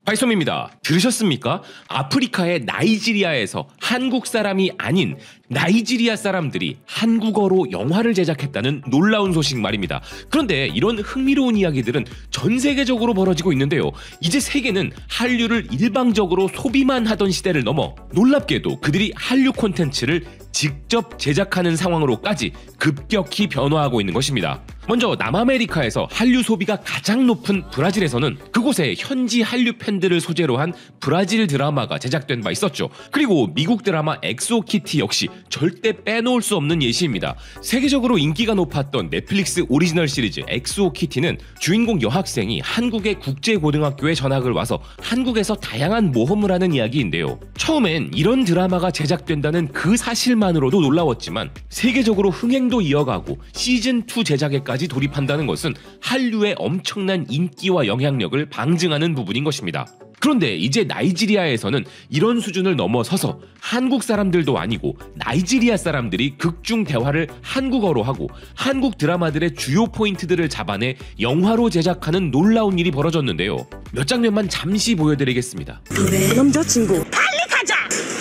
하이솜입니다. 들으셨습니까? 아프리카의 나이지리아에서 한국 사람이 아닌 나이지리아 사람들이 한국어로 영화를 제작했다는 놀라운 소식 말입니다. 그런데 이런 흥미로운 이야기들은 전 세계적으로 벌어지고 있는데요. 이제 세계는 한류를 일방적으로 소비만 하던 시대를 넘어 놀랍게도 그들이 한류 콘텐츠를 직접 제작하는 상황으로까지 급격히 변화하고 있는 것입니다. 먼저 남아메리카에서 한류 소비가 가장 높은 브라질에서는 그곳에 현지 한류 팬들을 소재로 한 브라질 드라마가 제작된 바 있었죠. 그리고 미국 드라마 엑소키티 역시 절대 빼놓을 수 없는 예시입니다. 세계적으로 인기가 높았던 넷플릭스 오리지널 시리즈 엑소키티는 주인공 여학생이 한국의 국제고등학교에 전학을 와서 한국에서 다양한 모험을 하는 이야기인데요. 처음엔 이런 드라마가 제작된다는 그 사실만으로도 놀라웠지만 세계적으로 흥행도 이어가고 시즌2 제작에까지 돌입한다는 것은 한류의 엄청난 인기와 영향력을 방증하는 부분인 것입니다. 그런데 이제 나이지리아에서는 이런 수준을 넘어서서 한국 사람들도 아니고 나이지리아 사람들이 극중 대화를 한국어로 하고 한국 드라마들의 주요 포인트들을 잡아내 영화로 제작하는 놀라운 일이 벌어졌는데요. 몇 장면만 잠시 보여드리겠습니다. 남자친구 빨리 가자.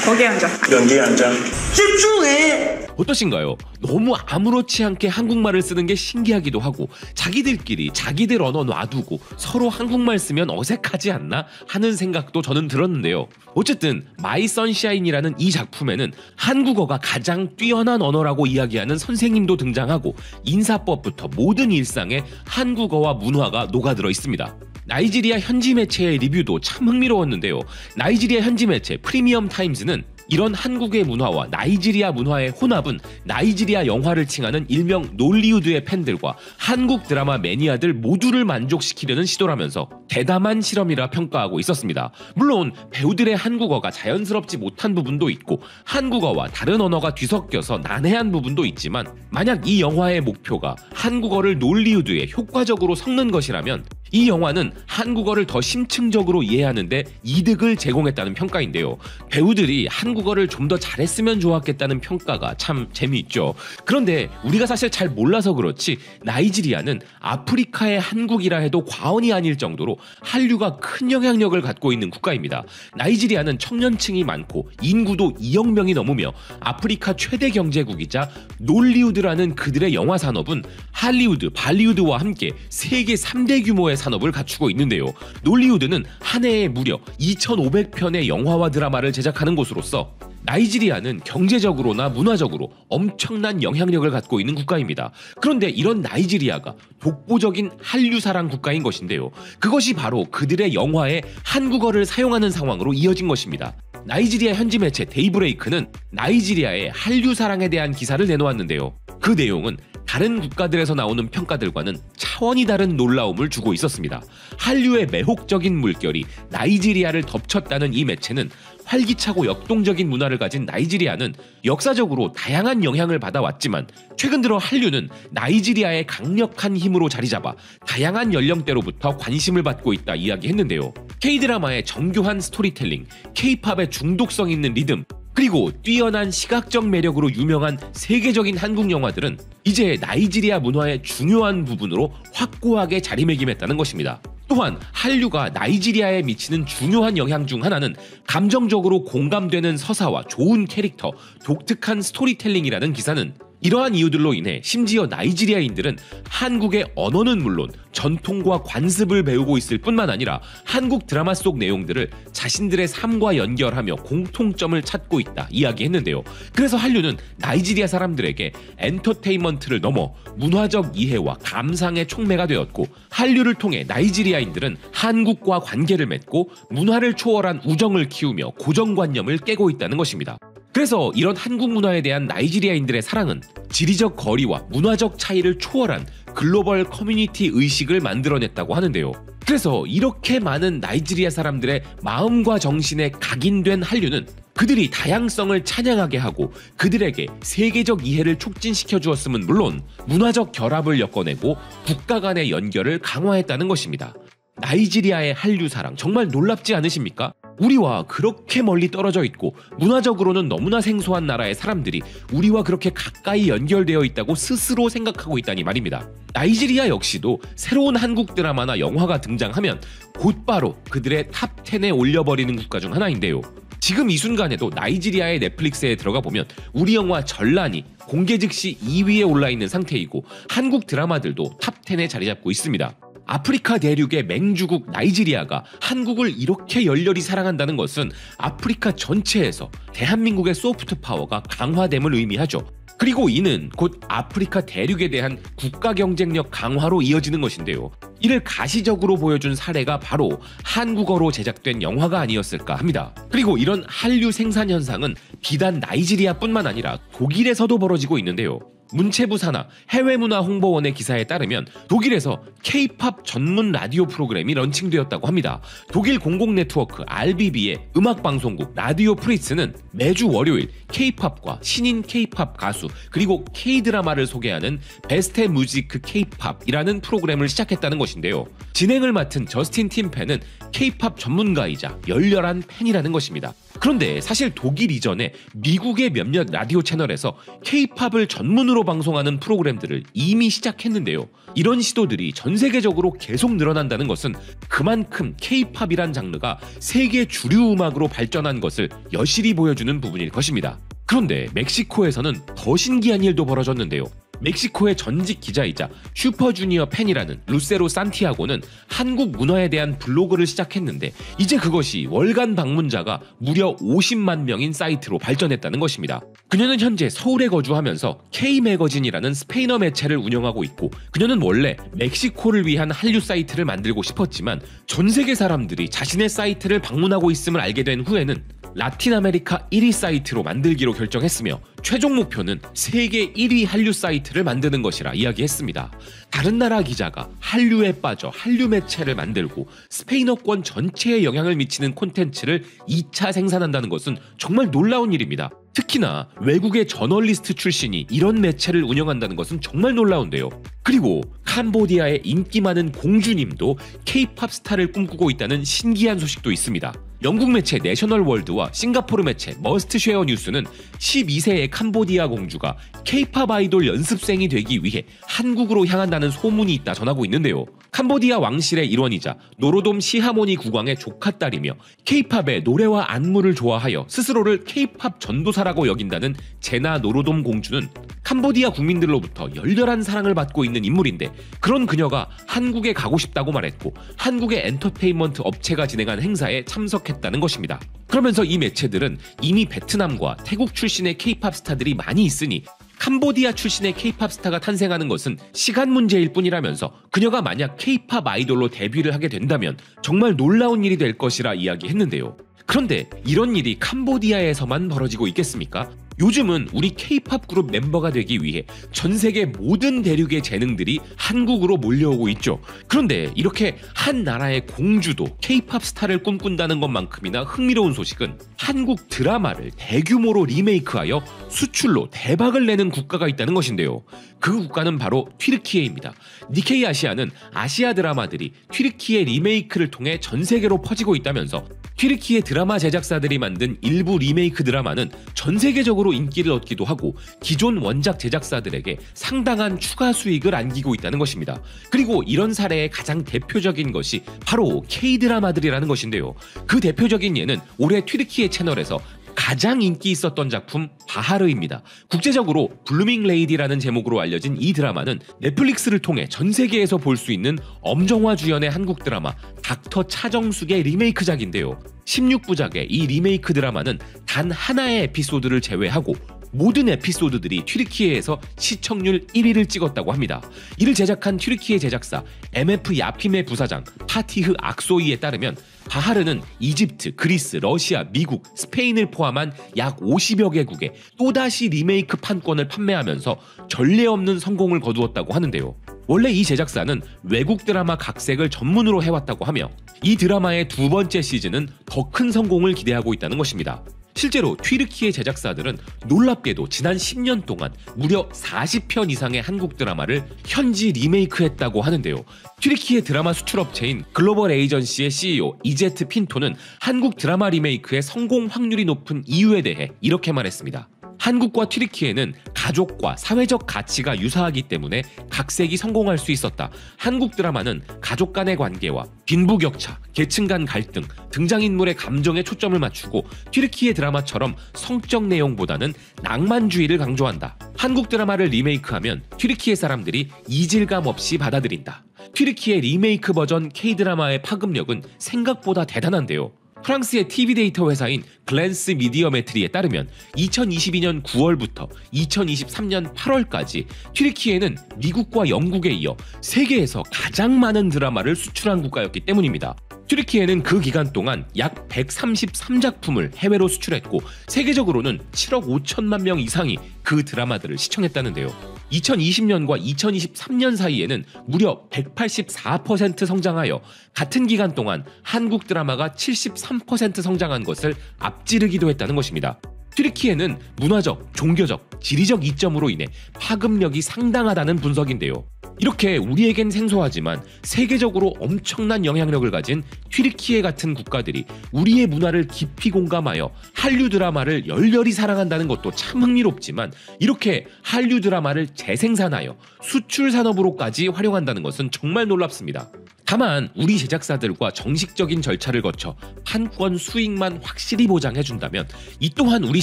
거기 앉아. 여기 앉아. 집중해. 어떠신가요? 너무 아무렇지 않게 한국말을 쓰는 게 신기하기도 하고 자기들끼리 자기들 언어 놔두고 서로 한국말 쓰면 어색하지 않나 하는 생각도 저는 들었는데요. 어쨌든 마이 선샤인이라는 이 작품에는 한국어가 가장 뛰어난 언어라고 이야기하는 선생님도 등장하고 인사법부터 모든 일상에 한국어와 문화가 녹아들어 있습니다. 나이지리아 현지 매체의 리뷰도 참 흥미로웠는데요. 나이지리아 현지 매체 프리미엄 타임즈는 이런 한국의 문화와 나이지리아 문화의 혼합은 나이지리아 영화를 칭하는 일명 놀리우드의 팬들과 한국 드라마 매니아들 모두를 만족시키려는 시도라면서 대담한 실험이라 평가하고 있었습니다. 물론 배우들의 한국어가 자연스럽지 못한 부분도 있고 한국어와 다른 언어가 뒤섞여서 난해한 부분도 있지만 만약 이 영화의 목표가 한국어를 놀리우드에 효과적으로 섞는 것이라면 이 영화는 한국어를 더 심층적으로 이해하는데 이득을 제공했다는 평가인데요. 배우들이 한국어를 좀 더 잘했으면 좋았겠다는 평가가 참 재미있죠. 그런데 우리가 사실 잘 몰라서 그렇지 나이지리아는 아프리카의 한국이라 해도 과언이 아닐 정도로 한류가 큰 영향력을 갖고 있는 국가입니다. 나이지리아는 청년층이 많고 인구도 2억 명이 넘으며 아프리카 최대 경제국이자 놀리우드라는 그들의 영화 산업은 할리우드, 발리우드와 함께 세계 3대 규모의 산업을 갖추고 있는데요. 놀리우드는 한 해에 무려 2,500편의 영화와 드라마를 제작하는 곳으로서 나이지리아는 경제적으로나 문화적으로 엄청난 영향력을 갖고 있는 국가입니다. 그런데 이런 나이지리아가 독보적인 한류 사랑 국가인 것인데요. 그것이 바로 그들의 영화에 한국어를 사용하는 상황으로 이어진 것입니다. 나이지리아 현지 매체 데이브레이크는 나이지리아의 한류 사랑에 대한 기사를 내놓았는데요. 그 내용은 다른 국가들에서 나오는 평가들과는 차원이 다른 놀라움을 주고 있었습니다. 한류의 매혹적인 물결이 나이지리아를 덮쳤다는 이 매체는 활기차고 역동적인 문화를 가진 나이지리아는 역사적으로 다양한 영향을 받아왔지만 최근 들어 한류는 나이지리아의 강력한 힘으로 자리잡아 다양한 연령대로부터 관심을 받고 있다 이야기했는데요. K-드라마의 정교한 스토리텔링, K-팝의 중독성 있는 리듬, 그리고 뛰어난 시각적 매력으로 유명한 세계적인 한국 영화들은 이제 나이지리아 문화의 중요한 부분으로 확고하게 자리매김했다는 것입니다. 또한 한류가 나이지리아에 미치는 중요한 영향 중 하나는 감정적으로 공감되는 서사와 좋은 캐릭터, 독특한 스토리텔링이라는 기사는 이러한 이유들로 인해 심지어 나이지리아인들은 한국의 언어는 물론 전통과 관습을 배우고 있을 뿐만 아니라 한국 드라마 속 내용들을 자신들의 삶과 연결하며 공통점을 찾고 있다 이야기했는데요. 그래서 한류는 나이지리아 사람들에게 엔터테인먼트를 넘어 문화적 이해와 감상의 촉매가 되었고 한류를 통해 나이지리아인들은 한국과 관계를 맺고 문화를 초월한 우정을 키우며 고정관념을 깨고 있다는 것입니다. 그래서 이런 한국 문화에 대한 나이지리아인들의 사랑은 지리적 거리와 문화적 차이를 초월한 글로벌 커뮤니티 의식을 만들어냈다고 하는데요. 그래서 이렇게 많은 나이지리아 사람들의 마음과 정신에 각인된 한류는 그들이 다양성을 찬양하게 하고 그들에게 세계적 이해를 촉진시켜 주었음은 물론 문화적 결합을 엮어내고 국가 간의 연결을 강화했다는 것입니다. 나이지리아의 한류 사랑 정말 놀랍지 않으십니까? 우리와 그렇게 멀리 떨어져 있고 문화적으로는 너무나 생소한 나라의 사람들이 우리와 그렇게 가까이 연결되어 있다고 스스로 생각하고 있다니 말입니다. 나이지리아 역시도 새로운 한국 드라마나 영화가 등장하면 곧바로 그들의 탑 10에 올려버리는 국가 중 하나인데요. 지금 이 순간에도 나이지리아의 넷플릭스에 들어가 보면 우리 영화 전란이 공개 즉시 2위에 올라있는 상태이고 한국 드라마들도 탑 10에 자리 잡고 있습니다. 아프리카 대륙의 맹주국 나이지리아가 한국을 이렇게 열렬히 사랑한다는 것은 아프리카 전체에서 대한민국의 소프트 파워가 강화됨을 의미하죠. 그리고 이는 곧 아프리카 대륙에 대한 국가 경쟁력 강화로 이어지는 것인데요. 이를 가시적으로 보여준 사례가 바로 한국어로 제작된 영화가 아니었을까 합니다. 그리고 이런 한류 생산 현상은 비단 나이지리아뿐만 아니라 독일에서도 벌어지고 있는데요. 문체부 산하 해외문화홍보원의 기사에 따르면 독일에서 K-팝 전문 라디오 프로그램이 런칭되었다고 합니다. 독일 공공네트워크 RBB의 음악방송국 라디오 프리츠는 매주 월요일 K-팝과 신인 K-팝 가수 그리고 K-드라마를 소개하는 베스트 뮤직 K-팝이라는 프로그램을 시작했다는 것인데요. 진행을 맡은 저스틴 팀펜은 K-팝 전문가이자 열렬한 팬이라는 것입니다. 그런데 사실 독일 이전에 미국의 몇몇 라디오 채널에서 K-팝을 전문으로 방송하는 프로그램들을 이미 시작했는데요. 이런 시도들이 전 세계적으로 계속 늘어난다는 것은 그만큼 K-팝이란 장르가 세계 주류 음악으로 발전한 것을 여실히 보여주는 부분일 것입니다. 그런데 멕시코에서는 더 신기한 일도 벌어졌는데요. 멕시코의 전직 기자이자 슈퍼주니어 팬이라는 루세로 산티아고는 한국 문화에 대한 블로그를 시작했는데 이제 그것이 월간 방문자가 무려 50만 명인 사이트로 발전했다는 것입니다. 그녀는 현재 서울에 거주하면서 K매거진이라는 스페인어 매체를 운영하고 있고 그녀는 원래 멕시코를 위한 한류 사이트를 만들고 싶었지만 전 세계 사람들이 자신의 사이트를 방문하고 있음을 알게 된 후에는 라틴 아메리카 1위 사이트로 만들기로 결정했으며 최종 목표는 세계 1위 한류 사이트를 만드는 것이라 이야기했습니다. 다른 나라 기자가 한류에 빠져 한류 매체를 만들고 스페인어권 전체에 영향을 미치는 콘텐츠를 2차 생산한다는 것은 정말 놀라운 일입니다. 특히나 외국의 저널리스트 출신이 이런 매체를 운영한다는 것은 정말 놀라운데요. 그리고 캄보디아의 인기 많은 공주님도 K-팝 스타를 꿈꾸고 있다는 신기한 소식도 있습니다. 영국 매체 내셔널 월드와 싱가포르 매체 머스트 쉐어 뉴스는 12세의 캄보디아 공주가 K-팝 아이돌 연습생이 되기 위해 한국으로 향한다는 소문이 있다 전하고 있는데요. 캄보디아 왕실의 일원이자 노로돔 시하모니 국왕의 조카딸이며 K-팝의 노래와 안무를 좋아하여 스스로를 K-팝 전도사라고 여긴다는 제나 노로돔 공주는 캄보디아 국민들로부터 열렬한 사랑을 받고 있는 인물인데 그런 그녀가 한국에 가고 싶다고 말했고 한국의 엔터테인먼트 업체가 진행한 행사에 참석했다는 것입니다. 그러면서 이 매체들은 이미 베트남과 태국 출신의 K-팝 스타들이 많이 있으니 캄보디아 출신의 K-팝 스타가 탄생하는 것은 시간 문제일 뿐이라면서 그녀가 만약 K-팝 아이돌로 데뷔를 하게 된다면 정말 놀라운 일이 될 것이라 이야기했는데요. 그런데 이런 일이 캄보디아에서만 벌어지고 있겠습니까? 요즘은 우리 K-팝 그룹 멤버가 되기 위해 전 세계 모든 대륙의 재능들이 한국으로 몰려오고 있죠. 그런데 이렇게 한 나라의 공주도 K-팝 스타를 꿈꾼다는 것만큼이나 흥미로운 소식은 한국 드라마를 대규모로 리메이크하여 수출로 대박을 내는 국가가 있다는 것인데요. 그 국가는 바로 튀르키예입니다. 니케이 아시아는 아시아 드라마들이 튀르키예 리메이크를 통해 전 세계로 퍼지고 있다면서 튀르키예 드라마 제작사들이 만든 일부 리메이크 드라마는 전 세계적으로 인기를 얻기도 하고 기존 원작 제작사들에게 상당한 추가 수익을 안기고 있다는 것입니다. 그리고 이런 사례의 가장 대표적인 것이 바로 K-드라마들이라는 것인데요. 그 대표적인 예는 올해 튀르키예 채널에서 가장 인기 있었던 작품 바하르입니다. 국제적으로 블루밍 레이디라는 제목으로 알려진 이 드라마는 넷플릭스를 통해 전 세계에서 볼 수 있는 엄정화 주연의 한국 드라마 닥터 차정숙의 리메이크작인데요. 16부작의 이 리메이크 드라마는 단 하나의 에피소드를 제외하고 모든 에피소드들이 튀르키예에서 시청률 1위를 찍었다고 합니다. 이를 제작한 튀르키예 제작사 MF 야핌의 부사장 파티흐 악소이에 따르면 바하르는 이집트, 그리스, 러시아, 미국, 스페인을 포함한 약 50여 개국에 또다시 리메이크 판권을 판매하면서 전례 없는 성공을 거두었다고 하는데요. 원래 이 제작사는 외국 드라마 각색을 전문으로 해왔다고 하며 이 드라마의 두 번째 시즌은 더 큰 성공을 기대하고 있다는 것입니다. 실제로 튀르키예 제작사들은 놀랍게도 지난 10년 동안 무려 40편 이상의 한국 드라마를 현지 리메이크했다고 하는데요. 튀르키예 드라마 수출업체인 글로벌 에이전시의 CEO 이제트 핀토는 한국 드라마 리메이크의 성공 확률이 높은 이유에 대해 이렇게 말했습니다. 한국과 튀르키예는 가족과 사회적 가치가 유사하기 때문에 각색이 성공할 수 있었다. 한국 드라마는 가족 간의 관계와 빈부격차, 계층 간 갈등, 등장인물의 감정에 초점을 맞추고 튀르키예 드라마처럼 성적 내용보다는 낭만주의를 강조한다. 한국 드라마를 리메이크하면 튀르키예 사람들이 이질감 없이 받아들인다. 튀르키예 리메이크 버전 K-드라마의 파급력은 생각보다 대단한데요. 프랑스의 TV 데이터 회사인 글랜스 미디어메트리에 따르면 2022년 9월부터 2023년 8월까지 튀르키예는 미국과 영국에 이어 세계에서 가장 많은 드라마를 수출한 국가였기 때문입니다. 튀르키예는 그 기간 동안 약 133작품을 해외로 수출했고 세계적으로는 7억 5천만 명 이상이 그 드라마들을 시청했다는데요. 2020년과 2023년 사이에는 무려 184% 성장하여 같은 기간 동안 한국 드라마가 73% 성장한 것을 앞지르기도 했다는 것입니다. 튀르키예는 문화적, 종교적, 지리적 이점으로 인해 파급력이 상당하다는 분석인데요. 이렇게 우리에겐 생소하지만 세계적으로 엄청난 영향력을 가진 튀르키예 같은 국가들이 우리의 문화를 깊이 공감하여 한류 드라마를 열렬히 사랑한다는 것도 참 흥미롭지만 이렇게 한류 드라마를 재생산하여 수출 산업으로까지 활용한다는 것은 정말 놀랍습니다. 다만 우리 제작사들과 정식적인 절차를 거쳐 판권 수익만 확실히 보장해준다면 이 또한 우리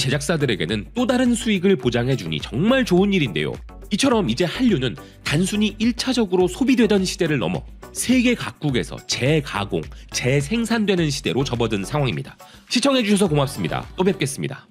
제작사들에게는 또 다른 수익을 보장해주니 정말 좋은 일인데요. 이처럼 이제 한류는 단순히 1차적으로 소비되던 시대를 넘어 세계 각국에서 재가공, 재생산되는 시대로 접어든 상황입니다. 시청해주셔서 고맙습니다. 또 뵙겠습니다.